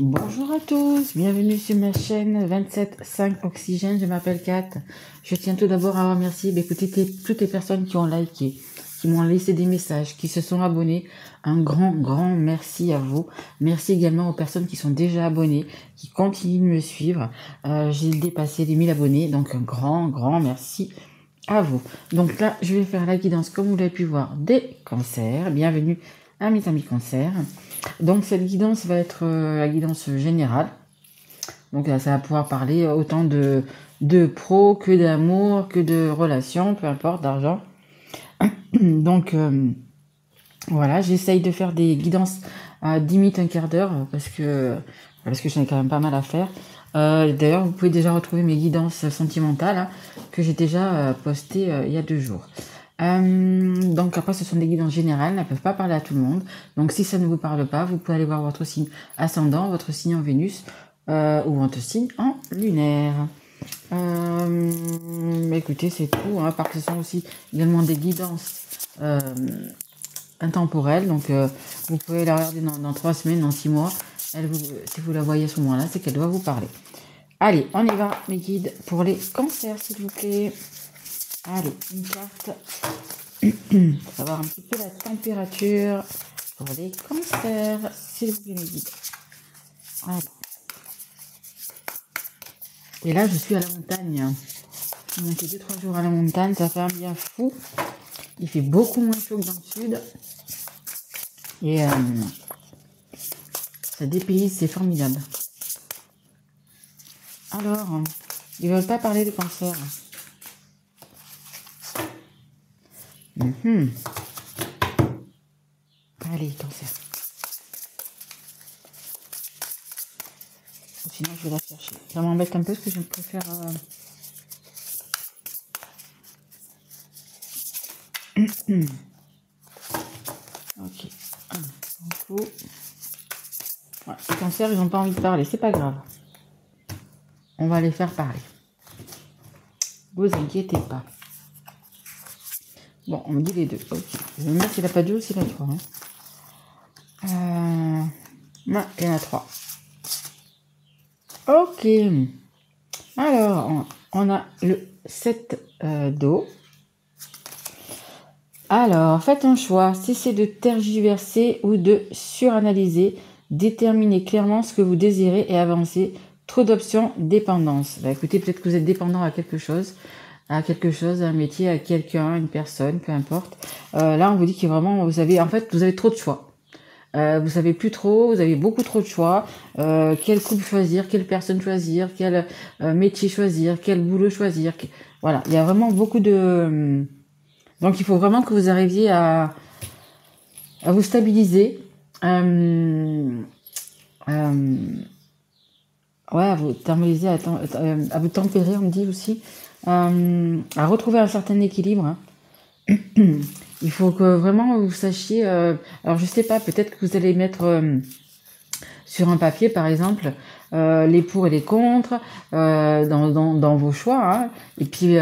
Bonjour à tous, bienvenue sur ma chaîne 27.5 Oxygène, je m'appelle Kat. Je tiens tout d'abord à remercier toutes les personnes qui ont liké, qui m'ont laissé des messages, qui se sont abonnés. Un grand merci à vous. Merci également aux personnes qui sont déjà abonnées, qui continuent de me suivre. J'ai dépassé les 1000 abonnés, donc un grand merci à vous. Donc là, je vais faire la guidance, comme vous l'avez pu voir, des cancers. Bienvenue à mes amis cancers. Donc cette guidance va être la guidance générale. Donc ça va pouvoir parler autant de pro que d'amour, que de relations, peu importe, d'argent. Donc voilà, j'essaye de faire des guidances à 10 minutes, un quart d'heure, parce que j'en ai quand même pas mal à faire. D'ailleurs, vous pouvez déjà retrouver mes guidances sentimentales que j'ai déjà postées il y a 2 jours. Donc après, ce sont des guidances générales, elles ne peuvent pas parler à tout le monde. Donc si ça ne vous parle pas, vous pouvez aller voir votre signe ascendant, votre signe en Vénus ou votre signe en lunaire. Écoutez, c'est tout, parce que ce sont aussi également des guidances intemporelles. Donc vous pouvez la regarder dans 3 semaines, dans 6 mois. Si vous la voyez à ce moment-là, c'est qu'elle doit vous parler. Allez, on y va, mes guides, pour les cancers, s'il vous plaît. Allez, une carte. Pour savoir un petit peu la température pour les cancers, s'il vous plaît, mes guides. Allez. Et là, je suis à la montagne. J'ai monté 2-3 jours à la montagne, ça fait un bien fou. Il fait beaucoup moins chaud que dans le sud. Et ça dépayse, c'est formidable. Alors, ils veulent pas parler de cancer. Allez, cancer. Sinon, je vais la chercher. Ça m'embête un peu parce que je préfère... Ok. Ouais, les cancers, ils n'ont pas envie de parler. C'est pas grave. On va les faire parler. Vous inquiétez pas. Bon, on me dit les deux. Ok. Je vais me dire s'il n'a pas 2 ou s'il a 3. Non, il y en a 3. Ok. Alors, on a le 7 d'eau. Alors, faites un choix. Cessez de tergiverser ou de suranalyser. Déterminez clairement ce que vous désirez et avancez. Trop d'options, dépendance. Écoutez, peut-être que vous êtes dépendant à quelque chose, à un métier, à quelqu'un, une personne, peu importe. Là, on vous dit que vraiment, vous avez trop de choix. Vous savez plus trop, vous avez beaucoup trop de choix. Quel couple choisir, quelle personne choisir, quel métier choisir, quel boulot choisir. Voilà, il y a vraiment beaucoup de... Donc il faut vraiment que vous arriviez à vous stabiliser. À vous stabiliser, à vous tempérer, on me dit aussi. À retrouver un certain équilibre. Il faut que vraiment vous sachiez... alors je sais pas, peut-être que vous allez mettre sur un papier, par exemple, les pour et les contre dans vos choix. Et puis,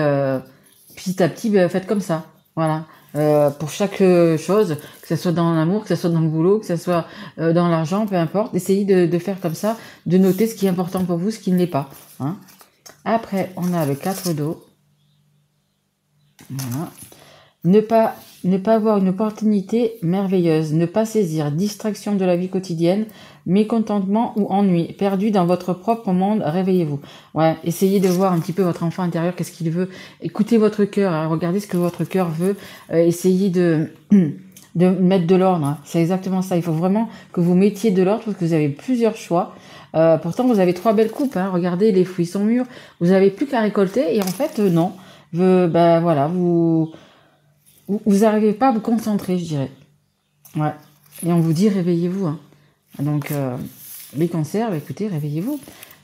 petit à petit, faites comme ça. Voilà. Pour chaque chose, que ce soit dans l'amour, que ce soit dans le boulot, que ce soit dans l'argent, peu importe, essayez de faire comme ça, de noter ce qui est important pour vous, ce qui ne l'est pas. Après, on a le 4 d'eau. Voilà. Ne pas avoir une opportunité merveilleuse, ne pas saisir, distraction de la vie quotidienne, mécontentement ou ennui, perdu dans votre propre monde, réveillez-vous. Ouais, essayez de voir un petit peu votre enfant intérieur, qu'est-ce qu'il veut. Écoutez votre cœur, regardez ce que votre cœur veut, essayez de mettre de l'ordre. C'est exactement ça, il faut vraiment que vous mettiez de l'ordre parce que vous avez plusieurs choix. Pourtant, vous avez 3 belles coupes, regardez, les fruits sont mûrs, vous n'avez plus qu'à récolter et en fait, non. Voilà, vous n'arrivez pas à vous concentrer, je dirais. Ouais. Et on vous dit réveillez-vous. Donc, les cancers, écoutez, réveillez-vous.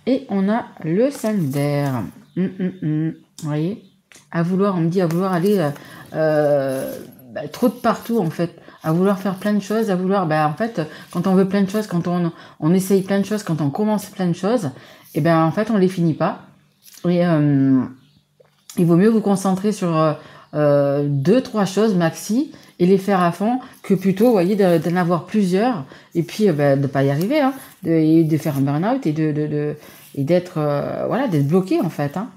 Et on a le 5 d'air. Vous voyez, on me dit à vouloir aller trop de partout, en fait. À vouloir faire plein de choses, à vouloir... en fait, quand on veut plein de choses, quand on essaye plein de choses, quand on commence plein de choses, en fait, on les finit pas. Et il vaut mieux vous concentrer sur 2-3 choses maxi et les faire à fond que plutôt, vous voyez, d'en avoir plusieurs et puis de pas y arriver, hein, de faire un burn-out et et d'être voilà, d'être bloqué en fait. Hein.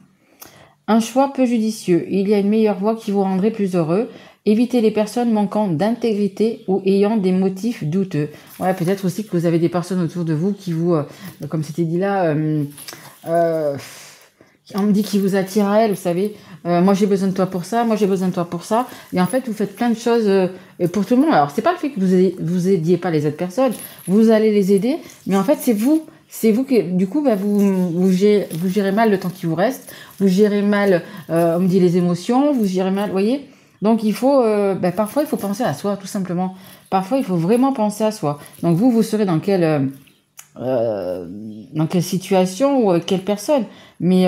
Un choix peu judicieux. Il y a une meilleure voie qui vous rendrait plus heureux. Évitez les personnes manquant d'intégrité ou ayant des motifs douteux. Ouais, peut-être aussi que vous avez des personnes autour de vous qui vous, comme c'était dit là, on me dit qu'ils vous attirent à elle, vous savez. Moi j'ai besoin de toi pour ça, moi j'ai besoin de toi pour ça. Et en fait, vous faites plein de choses pour tout le monde. Alors c'est pas le fait que vous aidiez pas les autres personnes, vous allez les aider, mais en fait c'est vous. C'est vous qui, du coup, vous gérez mal le temps qui vous reste, vous gérez mal, on me dit les émotions, vous gérez mal, vous voyez. Donc il faut, parfois il faut penser à soi, tout simplement. Parfois il faut vraiment penser à soi. Donc vous serez dans quelle situation ou avec quelle personne. Mais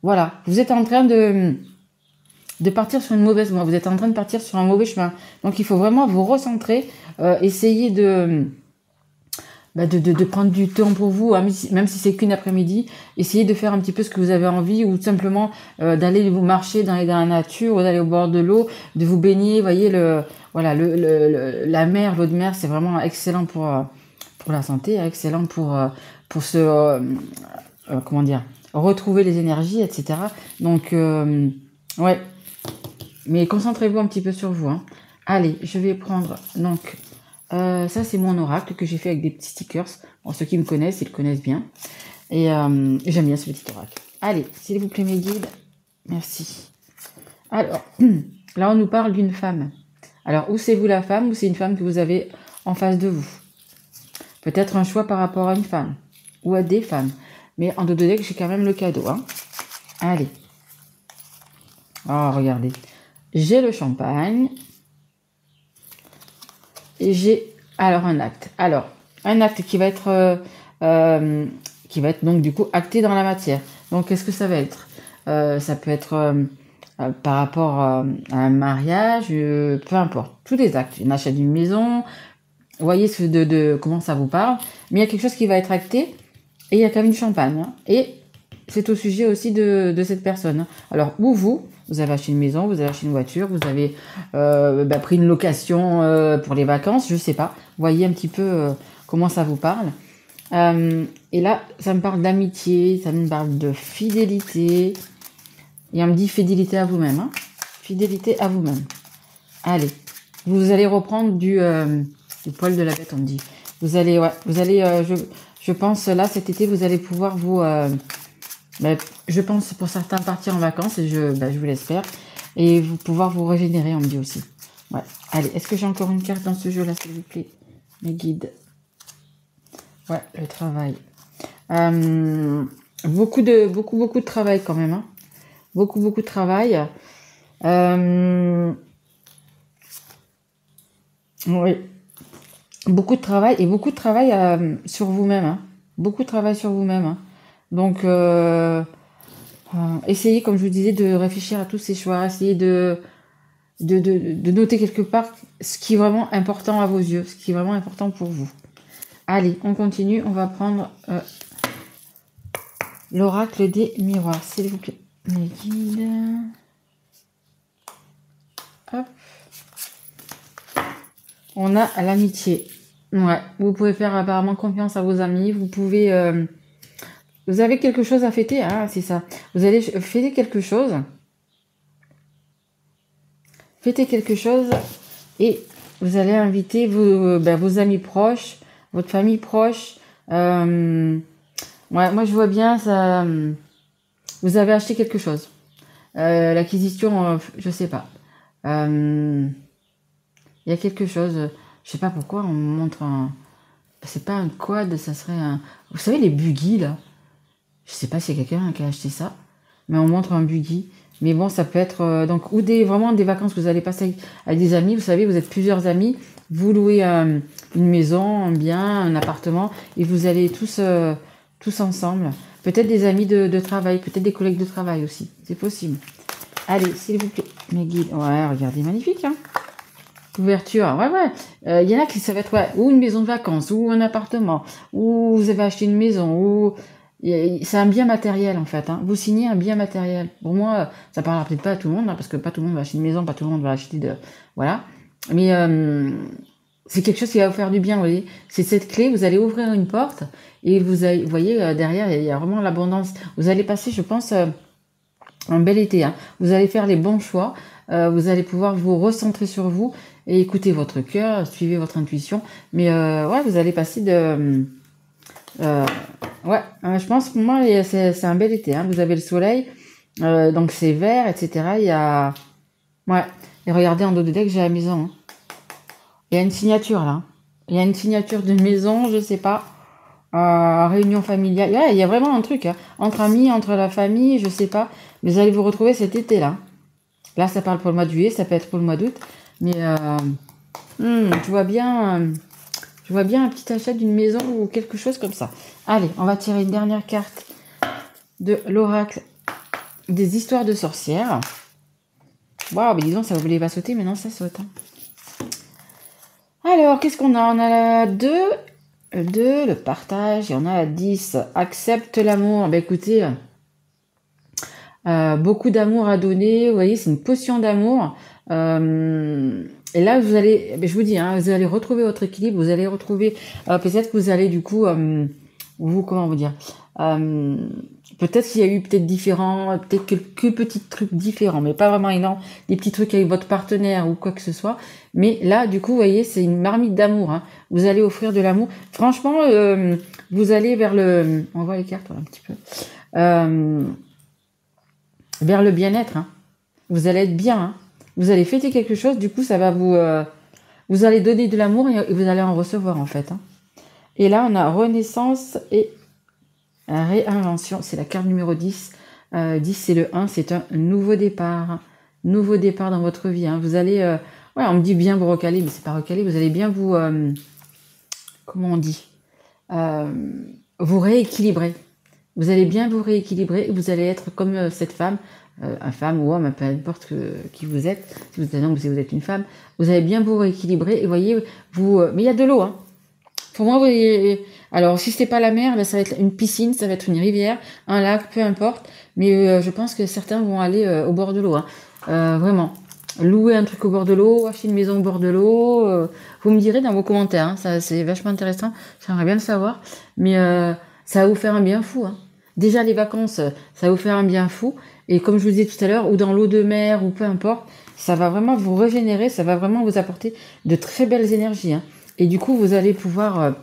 voilà, vous êtes en train de partir sur une mauvaise voie, vous êtes en train de partir sur un mauvais chemin. Donc il faut vraiment vous recentrer, essayer de prendre du temps pour vous, même si c'est qu'une après-midi, essayez de faire un petit peu ce que vous avez envie, ou tout simplement d'aller vous marcher dans la nature, ou d'aller au bord de l'eau, de vous baigner. Vous voyez, la mer, l'eau de mer, c'est vraiment excellent pour la santé, excellent pour se comment dire, retrouver les énergies, etc. Donc ouais, mais concentrez-vous un petit peu sur vous. Hein. Allez, je vais prendre donc. Ça, c'est mon oracle que j'ai fait avec des petits stickers. Bon, ceux qui me connaissent, ils le connaissent bien. Et j'aime bien ce petit oracle. Allez, s'il vous plaît, mes guides. Merci. Alors, là, on nous parle d'une femme. Alors, ou c'est vous la femme, ou c'est une femme que vous avez en face de vous. Peut-être un choix par rapport à une femme. Ou à des femmes. Mais en dos de deck, j'ai quand même le cadeau. Hein. Allez. Oh, regardez. J'ai le champagne. Et j'ai alors un acte. Alors, un acte qui va être donc du coup acté dans la matière. Donc, qu'est-ce que ça va être? Ça peut être par rapport à un mariage, peu importe. Tous les actes. Une achat d'une maison. Vous voyez comment ça vous parle. Mais il y a quelque chose qui va être acté et il y a quand même du champagne. Hein. Et c'est au sujet aussi de cette personne. Alors, ou vous avez acheté une maison, vous avez acheté une voiture, vous avez pris une location pour les vacances, je sais pas. Vous voyez un petit peu comment ça vous parle. Et là, ça me parle d'amitié, ça me parle de fidélité. Et on me dit fidélité à vous-même. Hein. Fidélité à vous-même. Allez, vous allez reprendre du poil de la bête, on me dit. Vous allez, je pense là, cet été, vous allez pouvoir vous... je pense pour certains partir en vacances, et je vous l'espère. Et vous pouvoir vous régénérer, on me dit aussi. Ouais. Allez, est-ce que j'ai encore une carte dans ce jeu-là, s'il vous plaît? Mes guides. Ouais, le travail. Beaucoup de travail quand même. Hein. Beaucoup de travail. Oui. Beaucoup de travail et beaucoup de travail sur vous-même. Hein. Beaucoup de travail sur vous-même. Hein. Donc, essayez, comme je vous disais, de réfléchir à tous ces choix. Essayez de noter quelque part ce qui est vraiment important à vos yeux, ce qui est vraiment important pour vous. Allez, on continue. On va prendre l'oracle des miroirs, s'il vous plaît. Mes guides. Hop. On a l'amitié. Ouais, vous pouvez faire apparemment confiance à vos amis. Vous pouvez... vous avez quelque chose à fêter, hein, c'est ça. Vous allez fêter quelque chose. Fêtez quelque chose et vous allez inviter vos amis proches, votre famille proche. Ouais, moi, je vois bien ça. Vous avez acheté quelque chose. L'acquisition, je sais pas. Il y a quelque chose. Je sais pas pourquoi on montre un... C'est pas un quad, ça serait un... Vous savez, les buggy, là. Je sais pas s'il y a quelqu'un qui a acheté ça. Mais on montre un buggy. Mais bon, ça peut être... donc, ou vraiment des vacances que vous allez passer avec des amis. Vous savez, vous êtes plusieurs amis. Vous louez une maison, un bien, un appartement. Et vous allez tous ensemble. Peut-être des amis de travail. Peut-être des collègues de travail aussi. C'est possible. Allez, s'il vous plaît. Mes guides. Ouais, regardez, magnifique, hein. Couverture, ouais. Y en a qui ça va être ou une maison de vacances, ou un appartement, ou vous avez acheté une maison, ou c'est un bien matériel en fait. Hein. Vous signez un bien matériel. Pour moi, ça parlera peut-être pas à tout le monde, hein, parce que pas tout le monde va acheter une maison, pas tout le monde va acheter de... Voilà. Mais c'est quelque chose qui va vous faire du bien, vous voyez. C'est cette clé, vous allez ouvrir une porte et vous voyez, derrière, il y a vraiment l'abondance. Vous allez passer, je pense, un bel été. Hein. Vous allez faire les bons choix. Vous allez pouvoir vous recentrer sur vous et écouter votre cœur, suivez votre intuition. Mais ouais, vous allez passer de... ouais, je pense pour moi, c'est un bel été. Hein. Vous avez le soleil, donc c'est vert, etc. Il y a... Ouais, et regardez en dos de deck, j'ai la maison. Hein. Il y a une signature là. Il y a une signature de maison, je sais pas. Réunion familiale. Ouais, il y a vraiment un truc. Hein. Entre amis, entre la famille, je sais pas. Mais vous allez vous retrouver cet été là. Là, ça parle pour le mois de juillet, ça peut être pour le mois d'août. Mais je vois bien un petit achat d'une maison ou quelque chose comme ça. Allez, on va tirer une dernière carte de l'oracle des histoires de sorcières. Waouh, mais disons, ça voulait pas sauter, mais non, ça saute. Hein. Alors, qu'est-ce qu'on a? On a la 2, le partage, et on a la 10. Accepte l'amour. Ben écoutez, beaucoup d'amour à donner. Vous voyez, c'est une potion d'amour. Et là, vous allez, je vous dis, hein, vous allez retrouver votre équilibre. Vous allez retrouver, peut-être que vous allez du coup, comment vous dire, peut-être qu'il y a eu peut-être quelques petits trucs différents, mais pas vraiment énormes, des petits trucs avec votre partenaire ou quoi que ce soit. Mais là, du coup, vous voyez, c'est une marmite d'amour. Hein. Vous allez offrir de l'amour. Franchement, vous allez vers le, on voit les cartes un petit peu, vers le bien-être. Hein. Vous allez être bien. Hein. Vous allez fêter quelque chose. Du coup, ça va vous allez donner de l'amour et vous allez en recevoir en fait. Hein. Et là, on a renaissance et réinvention, c'est la carte numéro 10. 10, c'est le 1, c'est un nouveau départ. Nouveau départ dans votre vie. Hein. Vous allez... ouais, on me dit bien vous recaler, mais c'est pas recaler. Vous allez bien vous... comment on dit vous rééquilibrer. Vous allez bien vous rééquilibrer. Vous allez être comme cette femme, un femme ou homme, peu importe qui vous êtes. Si vous êtes un homme ou si vous êtes une femme. Vous allez bien vous rééquilibrer. Et voyez, mais il y a de l'eau, hein. Pour moi, alors si c'est pas la mer, ben, ça va être une piscine, ça va être une rivière, un lac, peu importe. Mais je pense que certains vont aller au bord de l'eau. Hein. Vraiment. Louer un truc au bord de l'eau, acheter une maison au bord de l'eau. Vous me direz dans vos commentaires. Hein, ça, c'est vachement intéressant. J'aimerais bien le savoir. Mais ça va vous faire un bien fou. Hein. Déjà, les vacances, ça va vous faire un bien fou. Et comme je vous disais tout à l'heure, ou dans l'eau de mer, ou peu importe, ça va vraiment vous régénérer. Ça va vraiment vous apporter de très belles énergies. Hein. Et du coup, vous allez pouvoir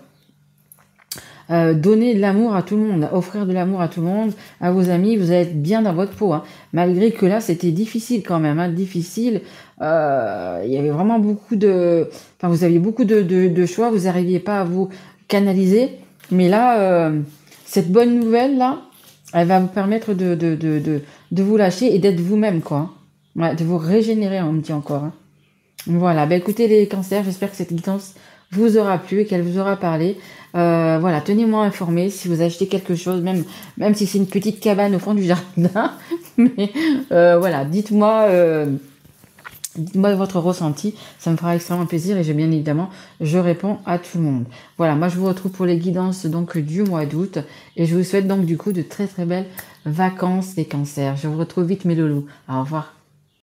donner de l'amour à tout le monde, offrir de l'amour à tout le monde, à vos amis. Vous allez être bien dans votre peau. Hein. Malgré que là, c'était difficile quand même. Hein, difficile. Il y avait vraiment beaucoup de... Enfin, vous aviez beaucoup de choix. Vous n'arriviez pas à vous canaliser. Mais là, cette bonne nouvelle-là, elle va vous permettre de vous lâcher et d'être vous-même, quoi. Ouais, de vous régénérer, on me dit encore. Hein. Voilà, ben écoutez les cancers, j'espère que cette guidance vous aura plu et qu'elle vous aura parlé. Voilà, tenez-moi informé si vous achetez quelque chose, même si c'est une petite cabane au fond du jardin. Mais voilà, dites-moi votre ressenti, ça me fera extrêmement plaisir et bien évidemment, je réponds à tout le monde. Voilà, moi je vous retrouve pour les guidances donc du mois d'août et je vous souhaite donc du coup de très très belles vacances les cancers. Je vous retrouve vite mes loulous. Au revoir.